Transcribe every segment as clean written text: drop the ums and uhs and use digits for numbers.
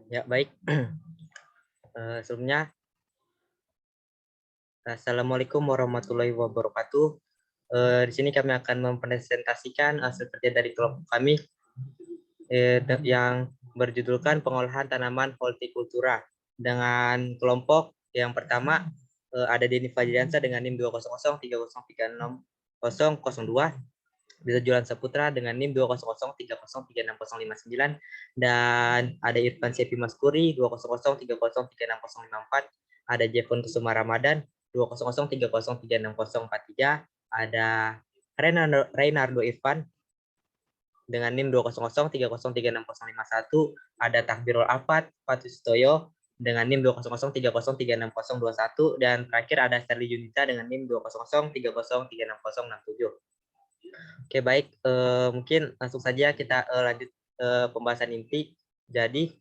Ya, baik. Sebelumnya, Assalamualaikum warahmatullahi wabarakatuh. Di sini kami akan mempresentasikan hasil kerja dari kelompok kami yang berjudulkan pengolahan tanaman hortikultura dengan kelompok yang pertama ada Denny Fajriansa dengan NIM 20030360002, Bisa Jualan Saputra dengan NIM 20030303659, dan ada Irfan Sepi Maskuri 20030360054, ada Jepun Kusuma Ramadan 20030360043, ada Reynardo Irfan dengan NIM 20030360051, ada Takbirul Afat Fatustoyo dengan NIM 20030360021, dan terakhir ada Sterli Junita dengan NIM 20030360067. Oke, baik, mungkin langsung saja kita lanjut pembahasan inti. Jadi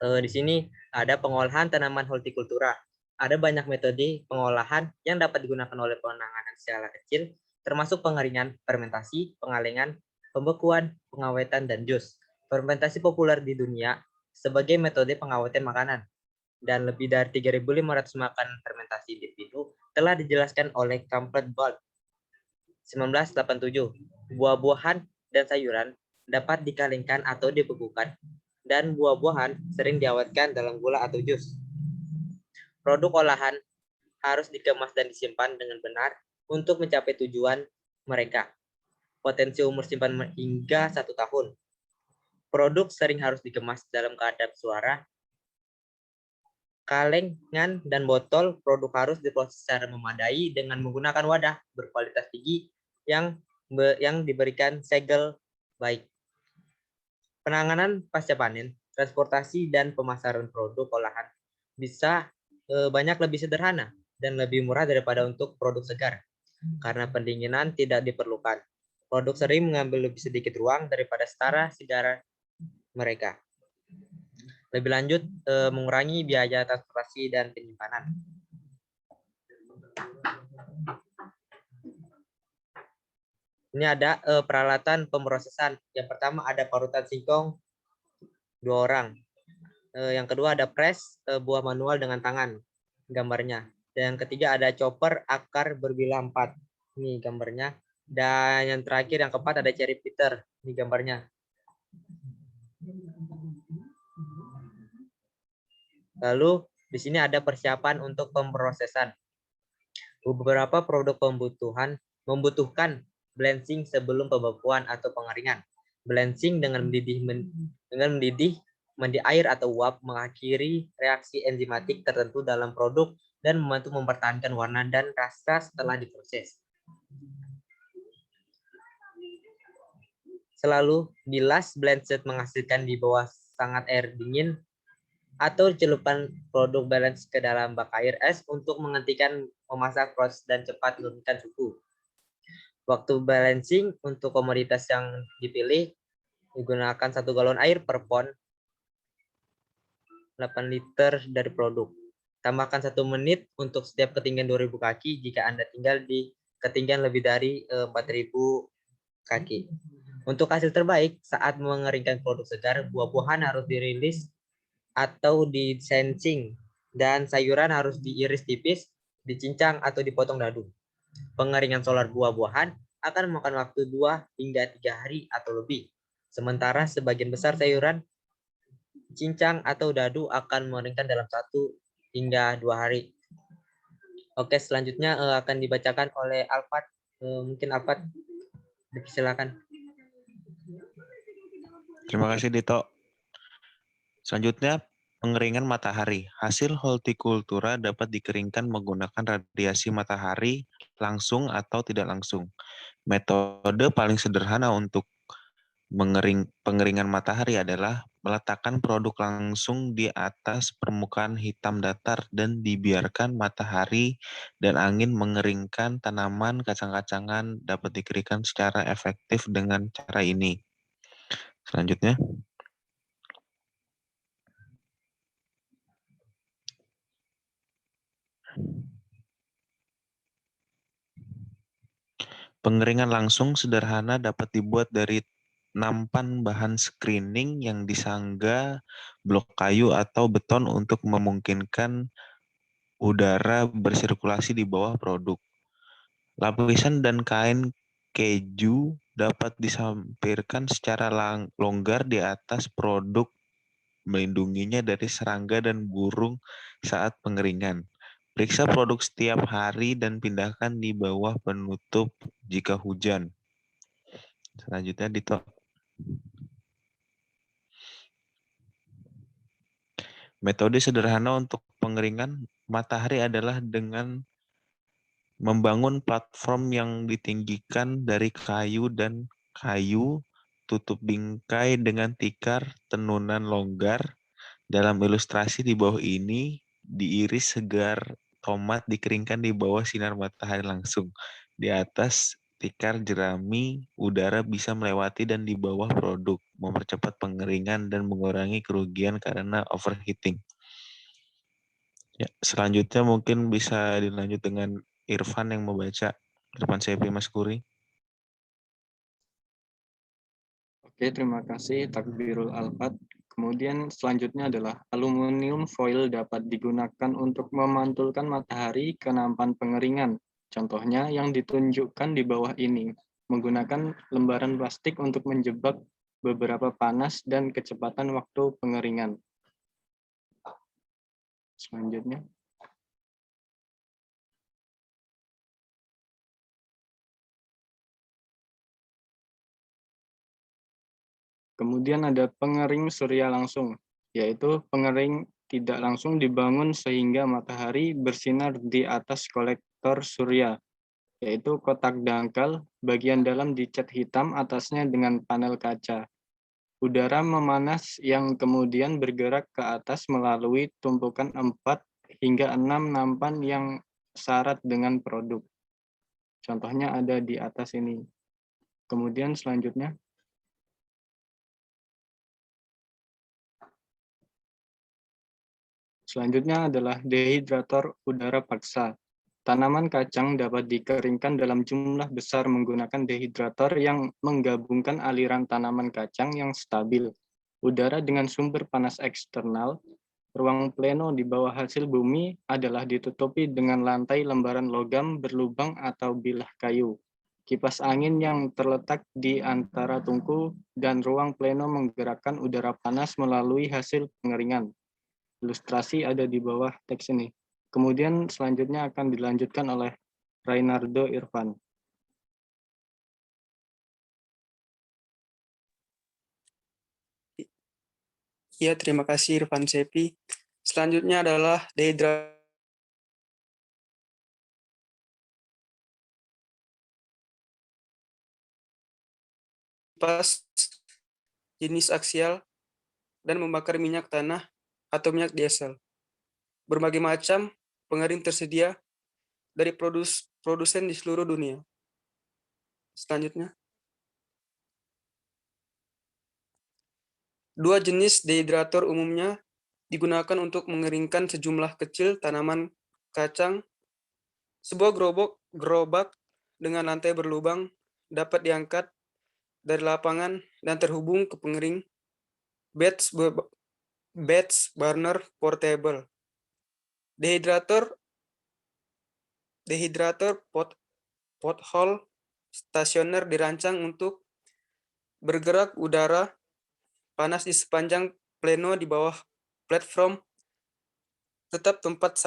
di sini ada pengolahan tanaman hortikultura. Ada banyak metode pengolahan yang dapat digunakan oleh penanganan skala kecil, termasuk pengeringan, fermentasi, pengalengan, pembekuan, pengawetan, dan jus. Fermentasi populer di dunia sebagai metode pengaweten makanan, dan lebih dari 3.500 makanan fermentasi individu telah dijelaskan oleh Campbell Bolt 1987. Buah-buahan dan sayuran dapat dikalengkan atau dibekukan, dan buah-buahan sering diawetkan dalam gula atau jus. Produk olahan harus dikemas dan disimpan dengan benar untuk mencapai tujuan mereka. Potensi umur simpan hingga 1 tahun. Produk sering harus dikemas dalam keadaan suara, kalengan, dan botol. Produk harus diproses secara memadai dengan menggunakan wadah berkualitas tinggi yang diberikan segel baik. Penanganan pasca panen, transportasi, dan pemasaran produk olahan bisa banyak lebih sederhana dan lebih murah daripada untuk produk segar, karena pendinginan tidak diperlukan. Produk sering mengambil lebih sedikit ruang daripada setara segar mereka. Lebih lanjut, mengurangi biaya transportasi dan penyimpanan. Ini ada peralatan pemrosesan. Yang pertama ada parutan singkong 2 orang. Yang kedua ada press buah manual dengan tangan, gambarnya. Dan yang ketiga ada chopper akar berbilah 4. Ini gambarnya. Dan yang terakhir yang keempat ada cherry picker. Ini gambarnya. Lalu di sini ada persiapan untuk pemrosesan. Beberapa produk membutuhkan blanching sebelum pembekuan atau pengeringan. Blanching dengan mendidih mandi air atau uap mengakhiri reaksi enzimatik tertentu dalam produk dan membantu mempertahankan warna dan rasa setelah diproses. Selalu bilas blanchet menghasilkan di bawah sangat air dingin atau celupan produk balance ke dalam bak air es untuk menghentikan memasak proses dan cepat menurunkan suhu. Waktu balancing untuk komoditas yang dipilih digunakan 1 galon air per pon 8 liter dari produk. Tambahkan 1 menit untuk setiap ketinggian 2000 kaki jika Anda tinggal di ketinggian lebih dari 4000 kaki. Untuk hasil terbaik saat mengeringkan produk segar, buah-buahan harus dirilis atau disensing, dan sayuran harus diiris tipis, dicincang atau dipotong dadu. Pengeringan solar buah-buahan akan memakan waktu 2 hingga 3 hari atau lebih. Sementara sebagian besar sayuran, cincang atau dadu akan mengeringkan dalam 1 hingga 2 hari. Oke, selanjutnya akan dibacakan oleh Alfat. Mungkin Alfat, silakan. Terima kasih, Dito. Selanjutnya, pengeringan matahari. Hasil hortikultura dapat dikeringkan menggunakan radiasi matahari langsung atau tidak langsung. Metode paling sederhana untuk pengeringan matahari adalah meletakkan produk langsung di atas permukaan hitam datar dan dibiarkan matahari dan angin mengeringkan. Tanaman kacang-kacangan dapat dikeringkan secara efektif dengan cara ini. Selanjutnya, Pengeringan langsung sederhana dapat dibuat dari nampan bahan screening yang disangga blok kayu atau beton untuk memungkinkan udara bersirkulasi di bawah produk. Lapisan dan kain keju dapat disampirkan secara longgar di atas produk, melindunginya dari serangga dan burung saat pengeringan. Periksa produk setiap hari dan pindahkan di bawah penutup jika hujan. Selanjutnya Dito. Metode sederhana untuk pengeringan matahari adalah dengan membangun platform yang ditinggikan dari kayu dan kayu, tutup bingkai dengan tikar tenunan longgar. Dalam ilustrasi di bawah ini, diiris segar tomat dikeringkan di bawah sinar matahari langsung. Di atas tikar jerami, udara bisa melewati dan di bawah produk, mempercepat pengeringan dan mengurangi kerugian karena overheating. Ya, selanjutnya mungkin bisa dilanjut dengan Irfan yang membaca. Irfan Sepi Mas Kuri. Oke, terima kasih Takbirul Alfat. Kemudian selanjutnya adalah aluminium foil dapat digunakan untuk memantulkan matahari ke nampan pengeringan. Contohnya yang ditunjukkan di bawah ini, menggunakan lembaran plastik untuk menjebak beberapa panas dan kecepatan waktu pengeringan. Selanjutnya. Kemudian ada pengering surya langsung, yaitu pengering tidak langsung dibangun sehingga matahari bersinar di atas kolektor surya, yaitu kotak dangkal, bagian dalam dicat hitam atasnya dengan panel kaca. Udara memanas yang kemudian bergerak ke atas melalui tumpukan 4 hingga 6 nampan yang syarat dengan produk. Contohnya ada di atas ini. Kemudian selanjutnya. Selanjutnya adalah dehidrator udara paksa. Tanaman kacang dapat dikeringkan dalam jumlah besar menggunakan dehidrator yang menggabungkan aliran tanaman kacang yang stabil, udara dengan sumber panas eksternal. Ruang pleno di bawah hasil bumi adalah ditutupi dengan lantai lembaran logam berlubang atau bilah kayu. Kipas angin yang terletak di antara tungku dan ruang pleno menggerakkan udara panas melalui hasil pengeringan. Ilustrasi ada di bawah teks ini. Kemudian selanjutnya akan dilanjutkan oleh Rainardo Irfan. Ya, terima kasih Irfan Sepi. Selanjutnya adalah dehidrasi jenis aksial dan membakar minyak tanah atau minyak diesel. Berbagai macam pengering tersedia dari produsen di seluruh dunia. Selanjutnya. Dua jenis dehidrator umumnya digunakan untuk mengeringkan sejumlah kecil tanaman kacang. Sebuah gerobak dengan lantai berlubang dapat diangkat dari lapangan dan terhubung ke pengering batch burner portable. Dehidrator pothole stasioner dirancang untuk bergerak udara panas di sepanjang pleno di bawah platform. Tetap tempat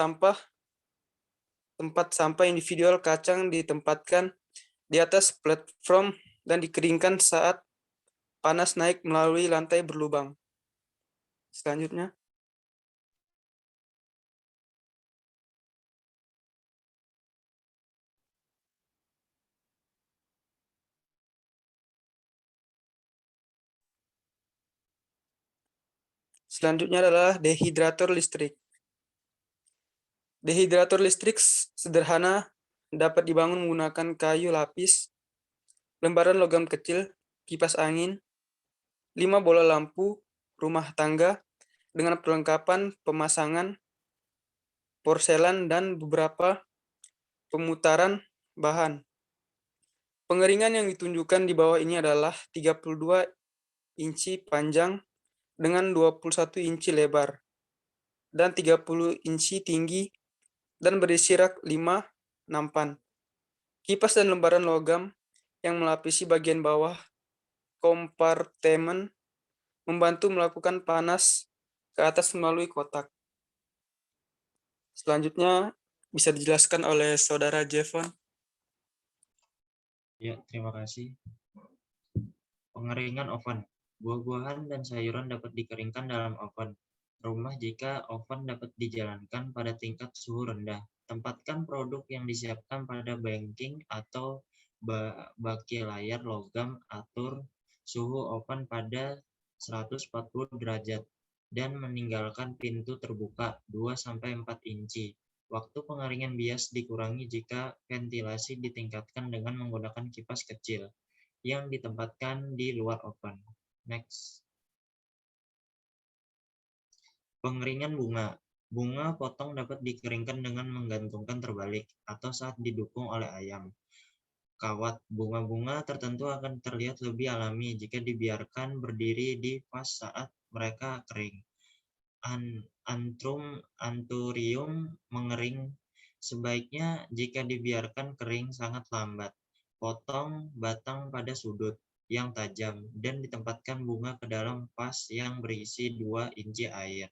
sampah individual kacang ditempatkan di atas platform dan dikeringkan saat panas naik melalui lantai berlubang. Selanjutnya. Selanjutnya adalah dehidrator listrik. Dehidrator listrik sederhana dapat dibangun menggunakan kayu lapis, lembaran logam kecil, kipas angin, 5 bola lampu rumah tangga dengan perlengkapan pemasangan porselen dan beberapa pemutaran bahan. Pengeringan yang ditunjukkan di bawah ini adalah 32 inci panjang dengan 21 inci lebar dan 30 inci tinggi dan berisi rak 5 nampan. Kipas dan lembaran logam yang melapisi bagian bawah kompartemen membantu melakukan panas ke atas melalui kotak. Selanjutnya bisa dijelaskan oleh Saudara Jevon. Ya, terima kasih. Pengeringan oven. Buah-buahan dan sayuran dapat dikeringkan dalam oven. Rumah jika oven dapat dijalankan pada tingkat suhu rendah. Tempatkan produk yang disiapkan pada banking atau baki layar logam. Atur suhu oven pada 140 derajat dan meninggalkan pintu terbuka 2-4 inci. Waktu pengeringan bias dikurangi jika ventilasi ditingkatkan dengan menggunakan kipas kecil yang ditempatkan di luar oven. Next. Pengeringan bunga. Bunga potong dapat dikeringkan dengan menggantungkan terbalik atau saat didukung oleh ayam. Kawat bunga-bunga tertentu akan terlihat lebih alami jika dibiarkan berdiri di vas saat mereka kering. Anthurium mengering sebaiknya jika dibiarkan kering sangat lambat. Potong batang pada sudut yang tajam dan ditempatkan bunga ke dalam vas yang berisi 2 inci air.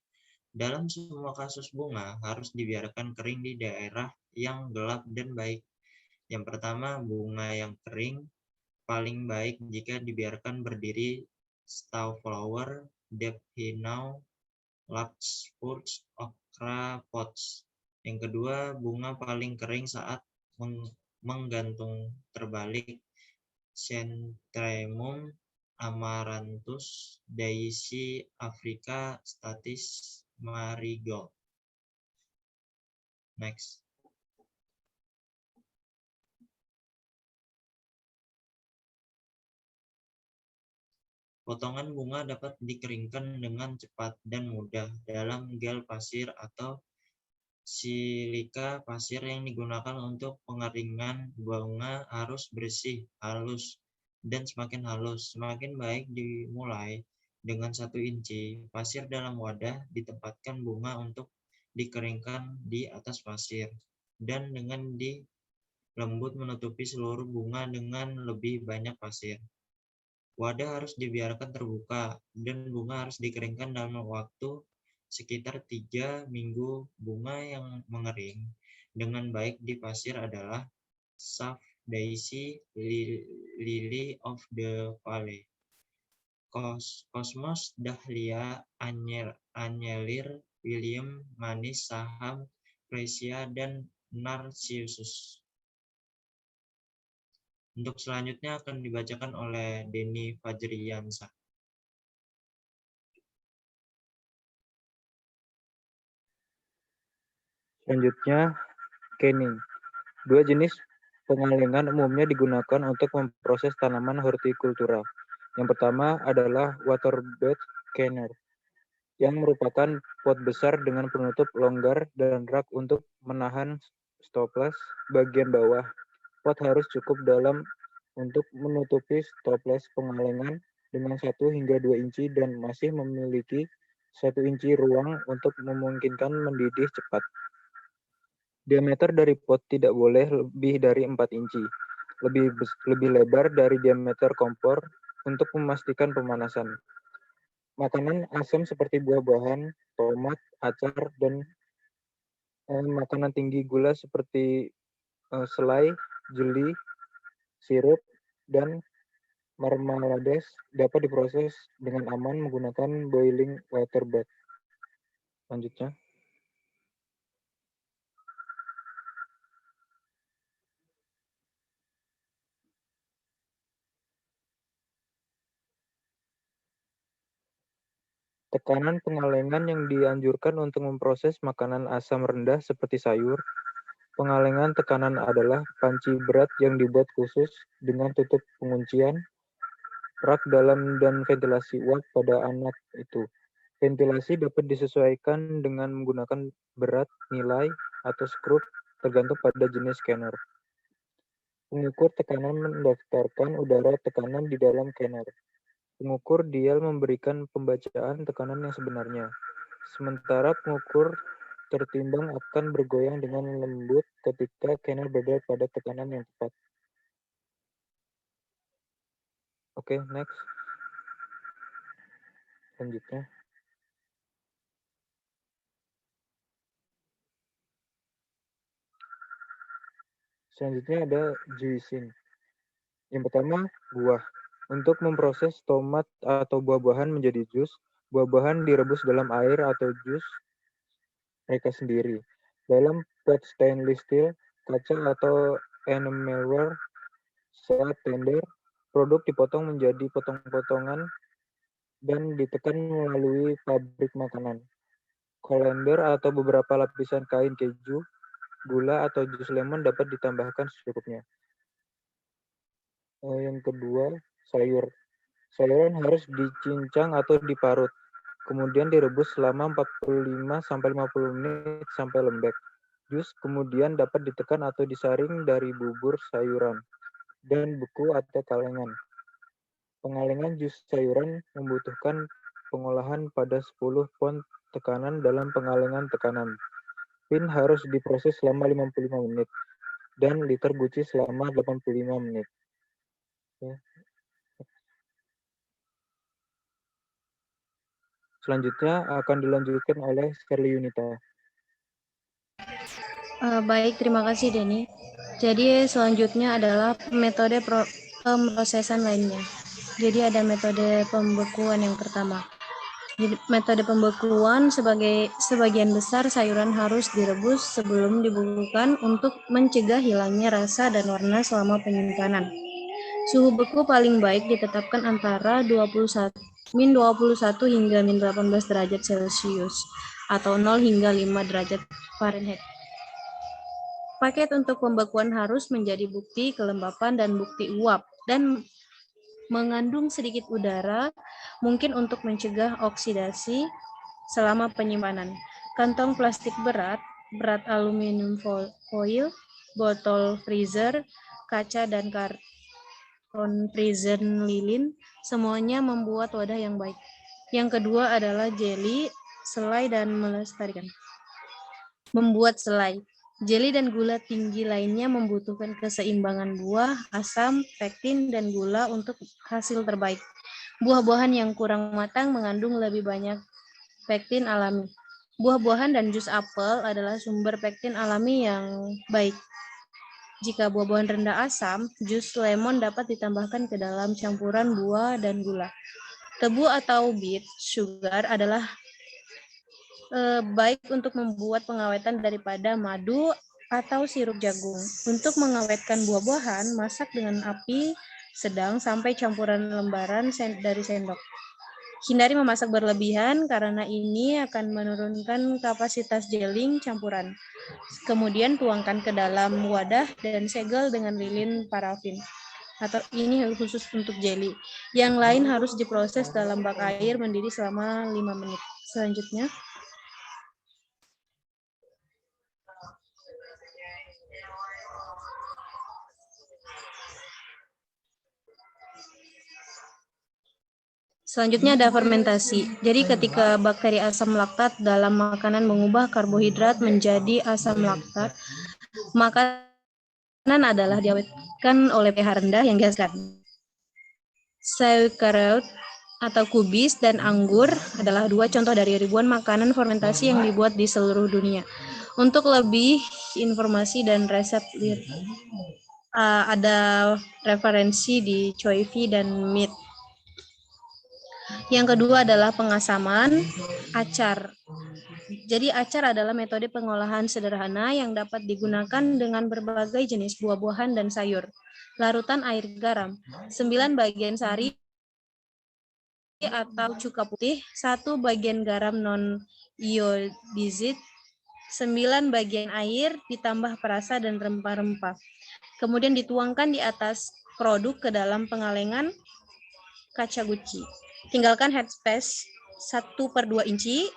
Dalam semua kasus bunga harus dibiarkan kering di daerah yang gelap dan baik. Yang pertama, bunga yang kering paling baik jika dibiarkan berdiri Stowflower, Dephinau, Larkspur, Okra Pots. Yang kedua, bunga paling kering saat menggantung terbalik Centremum amaranthus, Daisy Africa statis, Marigold. Next. Potongan bunga dapat dikeringkan dengan cepat dan mudah dalam gel pasir atau silika pasir yang digunakan untuk pengeringan bunga harus bersih, halus, dan semakin halus, semakin baik. Dimulai dengan 1 inci pasir dalam wadah, ditempatkan bunga untuk dikeringkan di atas pasir, dan dengan lembut menutupi seluruh bunga dengan lebih banyak pasir. Wadah harus dibiarkan terbuka dan bunga harus dikeringkan dalam waktu sekitar 3 minggu. Bunga yang mengering dengan baik di pasir adalah Saf Daisy, Lily of the Valley, Cosmos, Dahlia, Anyelir, William, Manis, Saham, Freesia, dan Narcissus. Untuk selanjutnya akan dibacakan oleh Denny Fajriyansyah. Selanjutnya, canning. 2 jenis pengalengan umumnya digunakan untuk memproses tanaman hortikultura. Yang pertama adalah waterbed canner, yang merupakan pot besar dengan penutup longgar dan rak untuk menahan stoples bagian bawah. Pot harus cukup dalam untuk menutupi stoples pengalengan dengan 1 hingga 2 inci dan masih memiliki 1 inci ruang untuk memungkinkan mendidih cepat. Diameter dari pot tidak boleh lebih dari 4 inci, lebih lebar dari diameter kompor untuk memastikan pemanasan. Makanan asam seperti buah-buahan, tomat, acar, dan makanan tinggi gula seperti selai, jeli, sirup, dan marmalades dapat diproses dengan aman menggunakan boiling water bed. Selanjutnya. Tekanan pengalengan yang dianjurkan untuk memproses makanan asam rendah seperti sayur. Pengalengan tekanan adalah panci berat yang dibuat khusus dengan tutup penguncian, rak dalam, dan ventilasi uap pada anak itu. Ventilasi dapat disesuaikan dengan menggunakan berat, nilai, atau skrup tergantung pada jenis scanner. Pengukur tekanan mendaftarkan udara tekanan di dalam canner. Pengukur dial memberikan pembacaan tekanan yang sebenarnya. Sementara pengukur tertimbang akan bergoyang dengan lembut ketika canner berada pada tekanan yang tepat. Oke, next. Selanjutnya. Selanjutnya ada juicing. Yang pertama, buah. Untuk memproses tomat atau buah-buahan menjadi jus, buah-buahan direbus dalam air atau jus mereka sendiri. Dalam pot stainless steel, kaca atau enamelware saat tender, produk dipotong menjadi potong-potongan dan ditekan melalui pabrik makanan. Colander atau beberapa lapisan kain keju, gula atau jus lemon dapat ditambahkan secukupnya. Yang kedua, sayur. Sayuran harus dicincang atau diparut, kemudian direbus selama 45-50 menit sampai lembek. Jus kemudian dapat ditekan atau disaring dari bubur sayuran dan beku atau kalengan. Pengalengan jus sayuran membutuhkan pengolahan pada 10 pon tekanan dalam pengalengan tekanan. Pin harus diproses selama 55 menit dan liter guci selama 85 menit. Ya. Selanjutnya akan dilanjutkan oleh Sherly Yunita. Baik, terima kasih Denny. Jadi selanjutnya adalah metode pemrosesan lainnya. Jadi ada metode pembekuan yang pertama. Jadi metode pembekuan sebagian besar sayuran harus direbus sebelum dibekukan untuk mencegah hilangnya rasa dan warna selama penyimpanan. Suhu beku paling baik ditetapkan antara min 21 hingga min 18 derajat Celcius atau 0 hingga 5 derajat Fahrenheit. Paket untuk pembekuan harus menjadi bukti kelembapan dan bukti uap dan mengandung sedikit udara, mungkin untuk mencegah oksidasi selama penyimpanan. Kantong plastik berat aluminium foil, botol freezer, kaca dan karton freezer lilin, semuanya membuat wadah yang baik. Yang kedua adalah jeli, selai, dan melestarikan. Membuat selai. Jeli dan gula tinggi lainnya membutuhkan keseimbangan buah, asam, pektin, dan gula untuk hasil terbaik. Buah-buahan yang kurang matang mengandung lebih banyak pektin alami. Buah-buahan dan jus apel adalah sumber pektin alami yang baik. Jika buah-buahan rendah asam, jus lemon dapat ditambahkan ke dalam campuran buah dan gula. Tebu atau beet sugar adalah baik untuk membuat pengawetan daripada madu atau sirup jagung. Untuk mengawetkan buah-buahan, masak dengan api sedang sampai campuran lembaran dari sendok. Hindari memasak berlebihan karena ini akan menurunkan kapasitas gelling campuran. Kemudian tuangkan ke dalam wadah dan segel dengan lilin parafin. Atau ini khusus untuk jeli. Yang lain harus diproses dalam bak air mendidih selama 5 menit. Selanjutnya, ada fermentasi. Jadi ketika bakteri asam laktat dalam makanan mengubah karbohidrat menjadi asam laktat, makanan adalah diawetkan oleh pH rendah yang dihasilkan. Sauerkraut atau kubis dan anggur adalah dua contoh dari ribuan makanan fermentasi yang dibuat di seluruh dunia. Untuk lebih informasi dan resep ada referensi di Choifi dan Mead. Yang kedua adalah pengasaman acar. Jadi acar adalah metode pengolahan sederhana yang dapat digunakan dengan berbagai jenis buah-buahan dan sayur. Larutan air garam, 9 bagian sari atau cuka putih, 1 bagian garam non-iodized, 9 bagian air ditambah perasa dan rempah-rempah. Kemudian dituangkan di atas produk ke dalam pengalengan kaca guci. Tinggalkan headspace 1/2 inci,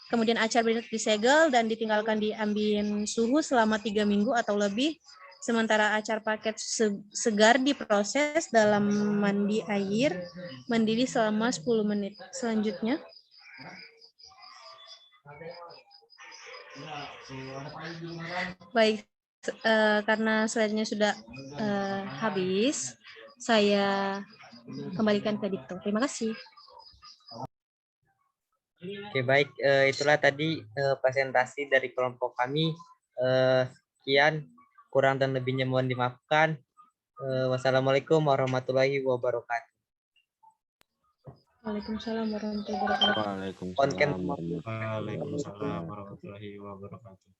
kemudian acar disegel dan ditinggalkan di ambient suhu selama 3 minggu atau lebih Sementara acar paket segar diproses dalam mandi air, mendidih selama 10 menit. Selanjutnya, baik, karena slide-nya sudah habis, saya kembalikan ke Dito. Terima kasih. Oke, baik. Itulah tadi presentasi dari kelompok kami. Sekian, kurang dan lebihnya mohon dimaafkan. Wassalamualaikum warahmatullahi wabarakatuh. Waalaikumsalam warahmatullahi wabarakatuh. Waalaikumsalam. Waalaikumsalam warahmatullahi wabarakatuh.